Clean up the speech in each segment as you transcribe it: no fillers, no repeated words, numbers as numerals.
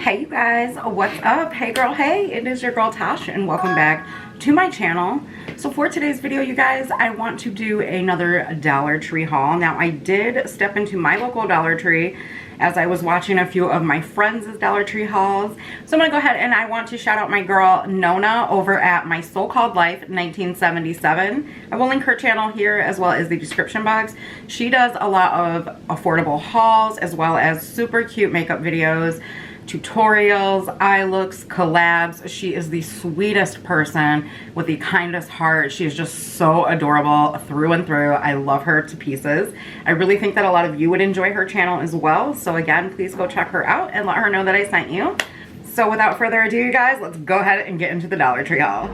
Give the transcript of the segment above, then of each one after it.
Hey you guys, what's up? Hey girl, hey, it is your girl Tash and welcome back to my channel. So for today's video, you guys, I want to do another Dollar Tree haul. Now I did step into my local Dollar Tree as I was watching a few of my friends' Dollar Tree hauls. So I'm gonna go ahead and I want to shout out my girl Nona over at My So-Called Life 1977. I will link her channel here as well as the description box. She does a lot of affordable hauls as well as super cute makeup videos, tutorials, eye looks, collabs. She is the sweetest person with the kindest heart. She is just so adorable through and through. I love her to pieces. I really think that a lot of you would enjoy her channel as well. So again, please go check her out and let her know that I sent you. So without further ado, you guys, let's go ahead and get into the Dollar Tree haul.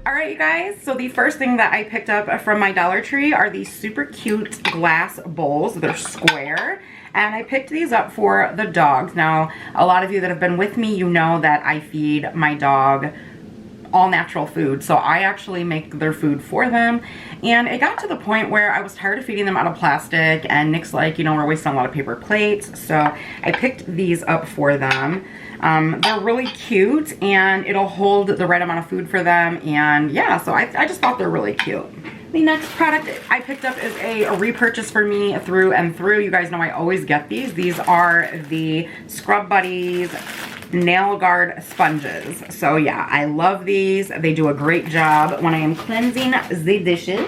Alright you guys, so the first thing that I picked up from my Dollar Tree are these super cute glass bowls. They're square and I picked these up for the dogs. Now a lot of you that have been with me, you know that I feed my dog all natural food, so I actually make their food for them, and it got to the point where I was tired of feeding them out of plastic, and Nick's like, you know, we're wasting a lot of paper plates, so I picked these up for them. They're really cute and it'll hold the right amount of food for them, and yeah, so I just thought they're really cute. The next product I picked up is a repurchase for me through and through. You guys know I always get these. These are the Scrub Buddies nail guard sponges. So yeah, I love these. They do a great job when I am cleansing the dishes.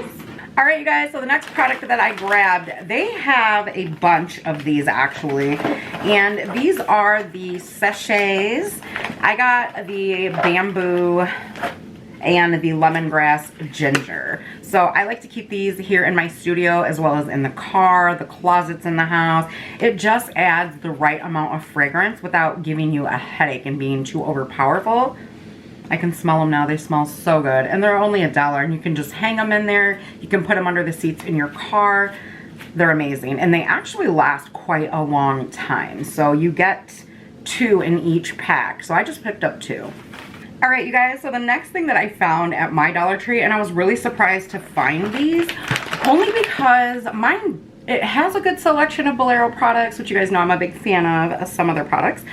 All right, you guys, so the next product that I grabbed, they have a bunch of these actually, and these are the sachets. I got the bamboo and the lemongrass ginger. So I like to keep these here in my studio as well as in the car, the closets in the house. It just adds the right amount of fragrance without giving you a headache and being too overpowerful. I can smell them now. They smell so good. And they're only $1 and you can just hang them in there. You can put them under the seats in your car. They're amazing. And they actually last quite a long time. So you get 2 in each pack. So I just picked up 2. All right, you guys, so the next thing that I found at my Dollar Tree, and I was really surprised to find these, only because mine, it has a good selection of Bolero products, which you guys know I'm a big fan of some other products.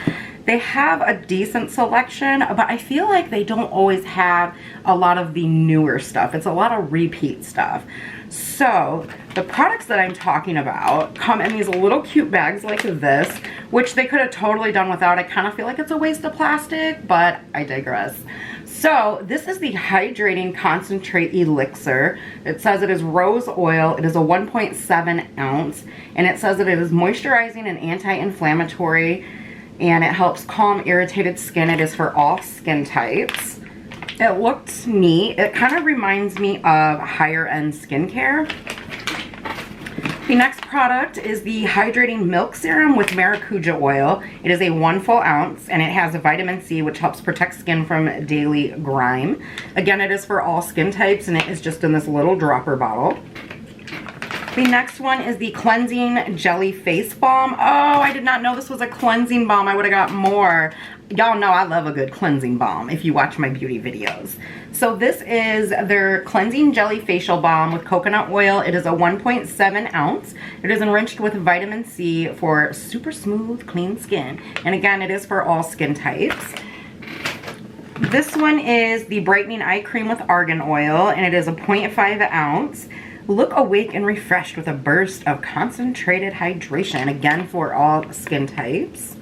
They have a decent selection, but I feel like they don't always have a lot of the newer stuff. It's a lot of repeat stuff. So the products that I'm talking about come in these little cute bags like this, which they could have totally done without. I kind of feel like it's a waste of plastic, but I digress. So this is the Hydrating Concentrate Elixir. It says it is rose oil. It is a 1.7 ounce, and it says that it is moisturizing and anti-inflammatory, and it helps calm irritated skin. It is for all skin types. It looks neat. It kind of reminds me of higher end skincare. The next product is the Hydrating Milk Serum with Maracuja Oil. It is a 1 full ounce and it has a vitamin C which helps protect skin from daily grime. Again, it is for all skin types and it is just in this little dropper bottle. The next one is the Cleansing Jelly Face Balm. Oh, I did not know this was a cleansing balm. I would have got more. Y'all know I love a good cleansing balm if you watch my beauty videos. So this is their Cleansing Jelly Facial Balm with coconut oil. It is a 1.7 ounce. It is enriched with vitamin C for super smooth, clean skin. And again, it is for all skin types. This one is the Brightening Eye Cream with Argan Oil, and it is a 0.5 ounce. Look awake and refreshed with a burst of concentrated hydration, again for all skin types.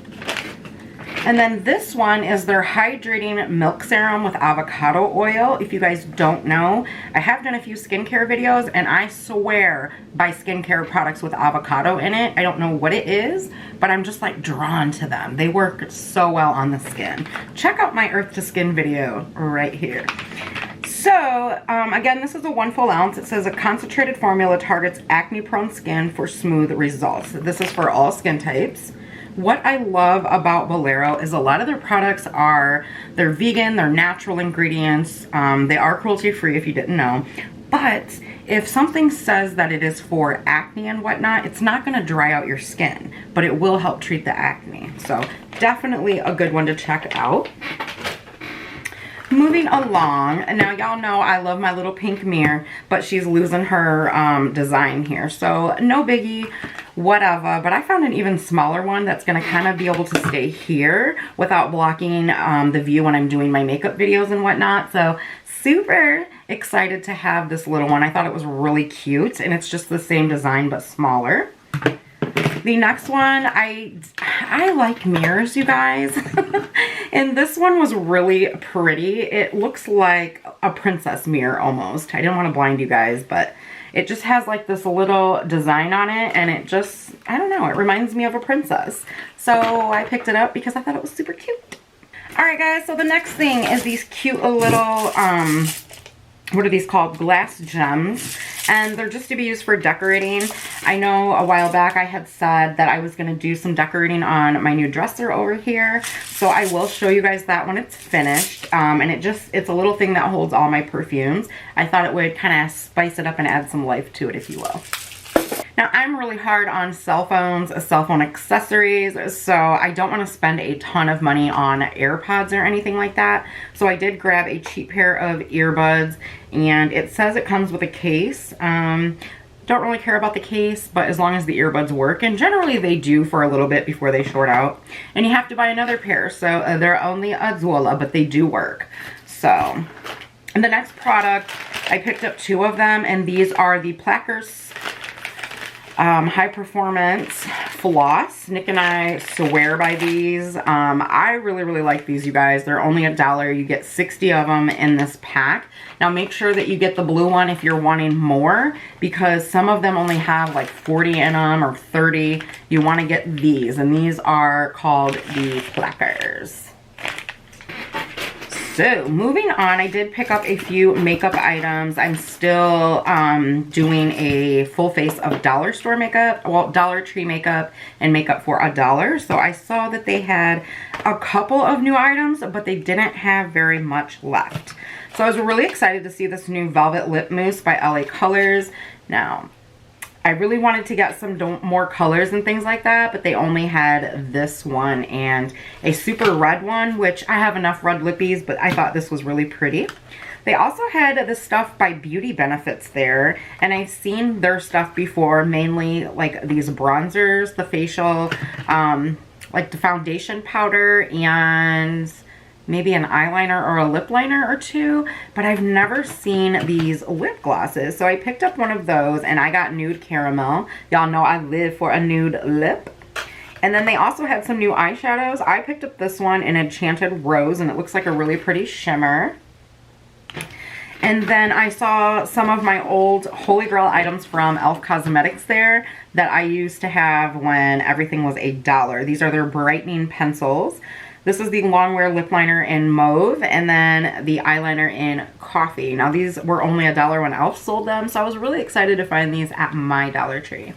And then this one is their Hydrating Milk Serum with avocado oil. If you guys don't know, I have done a few skincare videos and I swear by skincare products with avocado in it. I don't know what it is, but I'm just like drawn to them. They work so well on the skin. Check out my Earth to Skin video right here. So, again, this is a 1 full ounce. It says a concentrated formula targets acne-prone skin for smooth results. This is for all skin types. What I love about Bolero is a lot of their products they're vegan, they're natural ingredients, they are cruelty-free if you didn't know. But if something says that it is for acne and whatnot, it's not going to dry out your skin, but it will help treat the acne. So, definitely a good one to check out. Moving along, now y'all know I love my little pink mirror, but she's losing her design here, so no biggie, whatever. But I found an even smaller one that's going to kind of be able to stay here without blocking the view when I'm doing my makeup videos and whatnot. So super excited to have this little one. I thought it was really cute, and it's just the same design but smaller. The next one, I like mirrors, you guys. And this one was really pretty. It looks like a princess mirror almost. I didn't want to blind you guys, but it just has like this little design on it, and it just, I don't know, it reminds me of a princess. So I picked it up because I thought it was super cute. Alright guys, so the next thing is these cute little, what are these called? Glass gems. And they're just to be used for decorating. I know a while back I had said that I was going to do some decorating on my new dresser over here. So I will show you guys that when it's finished. And it's a little thing that holds all my perfumes. I thought it would kind of spice it up and add some life to it, if you will. Now, I'm really hard on cell phones, cell phone accessories, so I don't want to spend a ton of money on AirPods or anything like that. So I did grab a cheap pair of earbuds, and it says it comes with a case. Don't really care about the case, but as long as the earbuds work, and generally they do for a little bit before they short out. And you have to buy another pair, so they're only a $1, but they do work. So, and the next product, I picked up 2 of them, and these are the Plackers high performance floss. Nick and I swear by these. I really like these, you guys. They're only $1. You get 60 of them in this pack. Now make sure that you get the blue one if you're wanting more, because some of them only have like 40 in them or 30. You want to get these, and these are called the Plackers. So, moving on, I did pick up a few makeup items. I'm still doing a full face of dollar store makeup, well, Dollar Tree makeup and makeup for $1. So I saw that they had a couple of new items, but they didn't have very much left. So I was really excited to see this new Velvet Lip Mousse by LA Colors. Now, I really wanted to get some more colors and things like that, but they only had this one and a super red one, which I have enough red lippies, but I thought this was really pretty. They also had the stuff by Beauty Benefits there, and I've seen their stuff before, mainly like these bronzers, the facial, like the foundation powder, and maybe an eyeliner or a lip liner or 2, but I've never seen these lip glosses. So I picked up one of those, and I got Nude Caramel. Y'all know I live for a nude lip. And then they also had some new eyeshadows. I picked up this one in Enchanted Rose, and it looks like a really pretty shimmer. And then I saw some of my old Holy Grail items from e.l.f. Cosmetics there that I used to have when everything was $1. These are their brightening pencils. This is the Longwear lip liner in mauve, and then the eyeliner in coffee. Now these were only $1 when e.l.f. sold them, so I was really excited to find these at my Dollar Tree.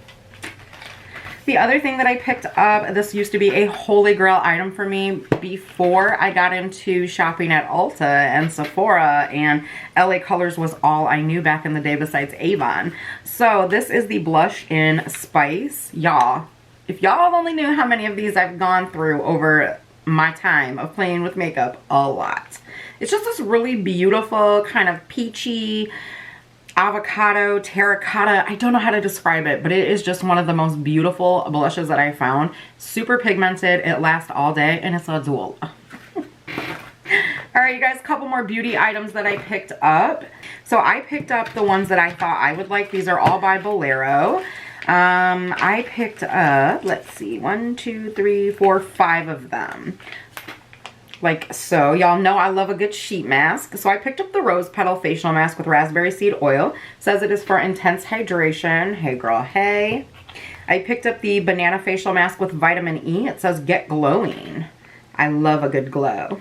The other thing that I picked up, this used to be a Holy Grail item for me before I got into shopping at Ulta and Sephora, and LA Colors was all I knew back in the day besides Avon. So this is the blush in Spice. Y'all, if y'all only knew how many of these I've gone through over my time of playing with makeup, a lot. It's just this really beautiful kind of peachy avocado terracotta. I don't know how to describe it, but it is just one of the most beautiful blushes that I found. Super pigmented, it lasts all day, and it's a dual. Alright, you guys, a couple more beauty items that I picked up. So I picked up the ones that I thought I would like. These are all by Bolero. I picked up, let's see, 1, 2, 3, 4, 5 of them. Like so. Y'all know I love a good sheet mask. So I picked up the Rose Petal Facial Mask with Raspberry Seed Oil. It says it is for intense hydration. Hey girl, hey. I picked up the Banana Facial Mask with Vitamin E. It says get glowing. I love a good glow.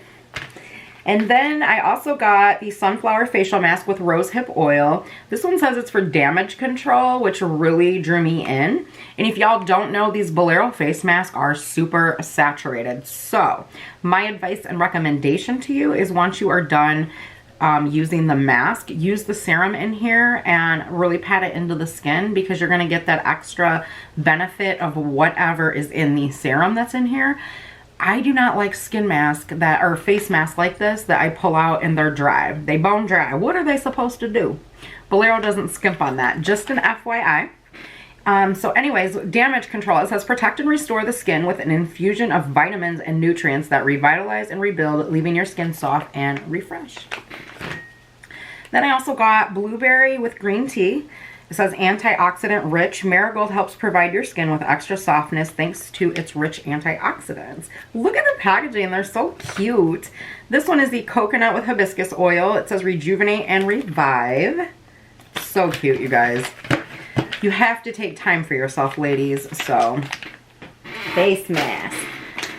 And then I also got the Sunflower Facial Mask with Rosehip Oil. This one says it's for damage control, which really drew me in. And if y'all don't know, these Bolero face masks are super saturated. So my advice and recommendation to you is once you are done using the mask, use the serum in here and really pat it into the skin, because you're going to get that extra benefit of whatever is in the serum that's in here. I do not like skin mask that, or face masks like this that I pull out and they're dry. They bone dry. What are they supposed to do? Bolero doesn't skimp on that. Just an FYI. So anyways, damage control. It says protect and restore the skin with an infusion of vitamins and nutrients that revitalize and rebuild, leaving your skin soft and refreshed. Then I also got blueberry with green tea. It says antioxidant rich. Marigold helps provide your skin with extra softness thanks to its rich antioxidants. Look at the packaging. They're so cute. This one is the coconut with hibiscus oil. It says rejuvenate and revive. So cute, you guys. You have to take time for yourself, ladies. So, face mask.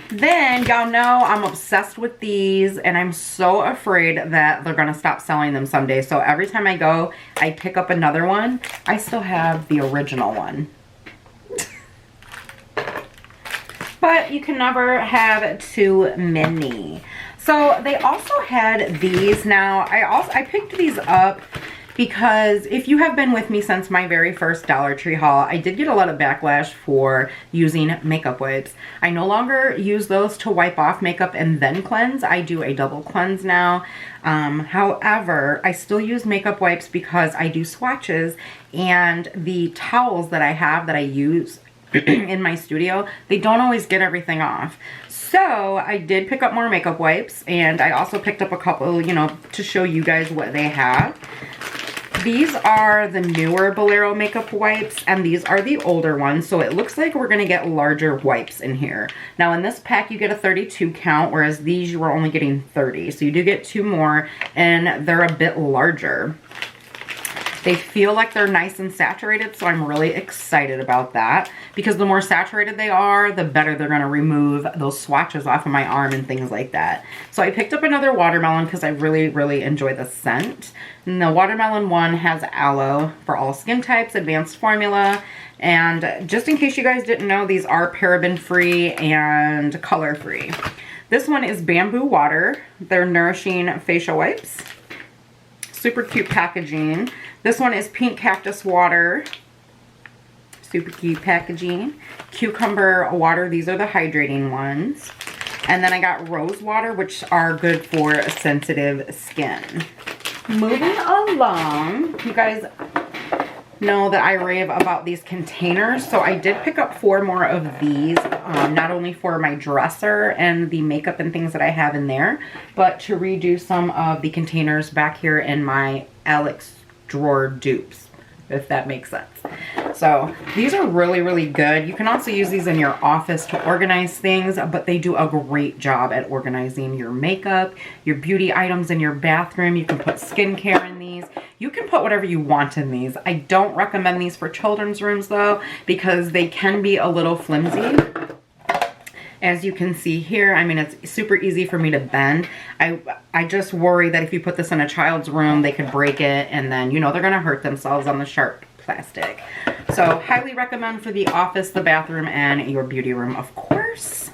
Then, y'all know I'm obsessed with these, and I'm so afraid that they're going to stop selling them someday. So, every time I go, I pick up another one. I still have the original one. But you can never have too many. So, they also had these. Now, I picked these up because if you have been with me since my very first Dollar Tree haul, I did get a lot of backlash for using makeup wipes. I no longer use those to wipe off makeup and then cleanse. I do a double cleanse now. However, I still use makeup wipes because I do swatches, and the towels that I have that I use in my studio, they don't always get everything off. So I did pick up more makeup wipes, and I also picked up a couple, you know, to show you guys what they have. These are the newer Bolero makeup wipes, and these are the older ones, so it looks like we're going to get larger wipes in here. Now in this pack you get a 32 count, whereas these you were only getting 30, so you do get 2 more, and they're a bit larger. They feel like they're nice and saturated, so I'm really excited about that, because the more saturated they are, the better they're going to remove those swatches off of my arm and things like that. So I picked up another watermelon because I really enjoy the scent. And the watermelon one has aloe for all skin types, advanced formula, and just in case you guys didn't know, these are paraben free and color free. This one is bamboo water. They're nourishing facial wipes. Super cute packaging. This one is pink cactus water. Super cute packaging. Cucumber water. These are the hydrating ones. And then I got rose water, which are good for sensitive skin. Moving along, you guys know that I rave about these containers, so I did pick up 4 more of these, not only for my dresser and the makeup and things that I have in there, but to redo some of the containers back here in my Alex drawer dupes, if that makes sense. So these are really good. You can also use these in your office to organize things, but they do a great job at organizing your makeup, your beauty items in your bathroom. You can put skincare in these. You can put whatever you want in these. I don't recommend these for children's rooms though, because they can be a little flimsy. As you can see here, I mean, it's super easy for me to bend. I just worry that if you put this in a child's room, they could break it, and then, you know, they're gonna hurt themselves on the sharp plastic. So highly recommend for the office, the bathroom, and your beauty room, of course.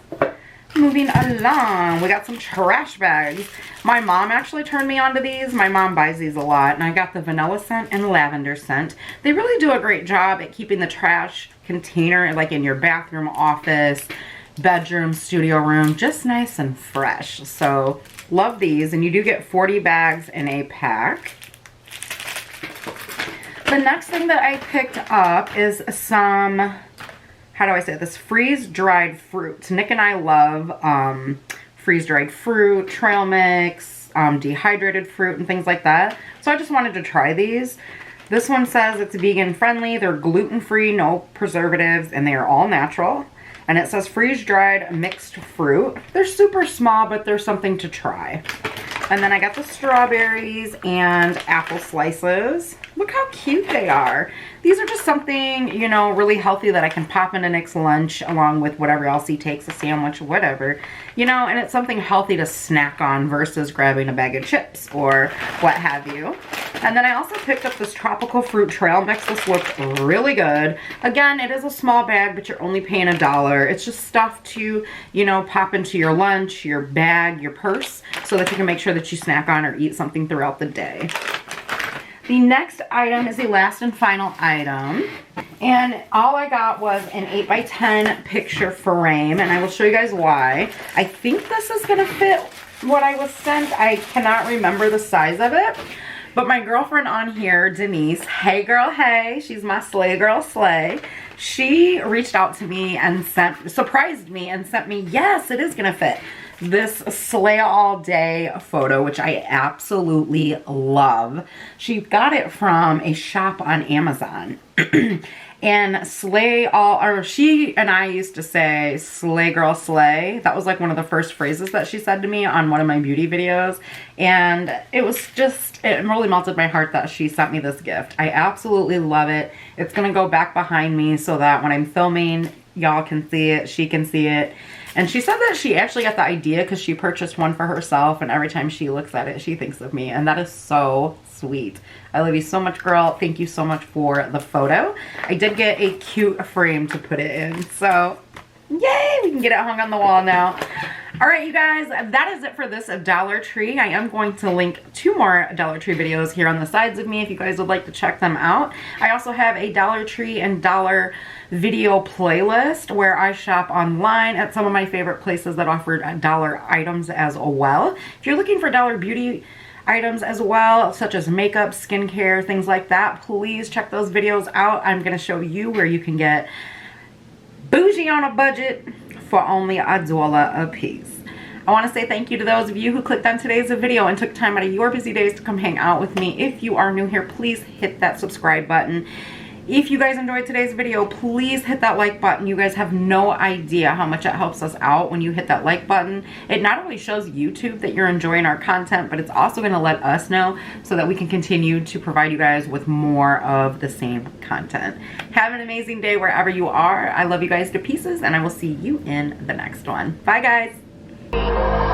Moving along, we got some trash bags. My mom actually turned me on to these. My mom buys these a lot, and I got the vanilla scent and lavender scent. They really do a great job at keeping the trash container, like in your bathroom, office, bedroom, studio room, just nice and fresh. So love these, and you do get 40 bags in a pack. The next thing that I picked up is some, how do I say this, freeze-dried fruits. Nick and I love freeze-dried fruit, trail mix, dehydrated fruit, and things like that. So I just wanted to try these. This one says it's vegan friendly, they're gluten-free, no preservatives, and they are all natural. And it says freeze-dried mixed fruit. They're super small, but they're something to try. And then I got the strawberries and apple slices. Look how cute they are. These are just something, you know, really healthy that I can pop into Nick's lunch along with whatever else he takes, a sandwich, whatever. You know, and it's something healthy to snack on versus grabbing a bag of chips or what have you. And then I also picked up this tropical fruit trail mix. This looks really good. Again, it is a small bag, but you're only paying $1. It's just stuff to, you know, pop into your lunch, your bag, your purse, so that you can make sure that you snack on or eat something throughout the day. The next item is the last and final item, And all I got was an 8x10 picture frame, and I will show you guys why. I think this is gonna fit what I was sent. I cannot remember the size of it. But my girlfriend on here, Denise, hey girl, hey, she's my slay girl, slay. She reached out to me and surprised me and sent me, yes, it is gonna fit, this slay all day photo, which I absolutely love. She got it from a shop on Amazon. And slay all, or she and I used to say slay girl slay. That was like one of the first phrases that she said to me on one of my beauty videos. And it was just, it really melted my heart that she sent me this gift. I absolutely love it. It's gonna go back behind me so that when I'm filming, y'all can see it, she can see it. And she said that she actually got the idea because she purchased one for herself, and every time she looks at it, she thinks of me. And that is so sweet. I love you so much, girl. Thank you so much for the photo. I did get a cute frame to put it in. So, yay! We can get it hung on the wall now. All right, you guys, that is it for this Dollar Tree. I am going to link 2 more Dollar Tree videos here on the sides of me if you guys would like to check them out. I also have a Dollar Tree and dollar video playlist where I shop online at some of my favorite places that offer dollar items as well. If you're looking for dollar beauty items as well, such as makeup, skincare, things like that, please check those videos out. I'm going to show you where you can get bougie on a budget for only $1 a piece. I want to say thank you to those of you who clicked on today's video and took time out of your busy days to come hang out with me. If you are new here, please hit that subscribe button. If you guys enjoyed today's video, please hit that like button. You guys have no idea how much it helps us out when you hit that like button. It not only shows YouTube that you're enjoying our content, but it's also going to let us know so that we can continue to provide you guys with more of the same content. Have an amazing day wherever you are. I love you guys to pieces, and I will see you in the next one. Bye, guys.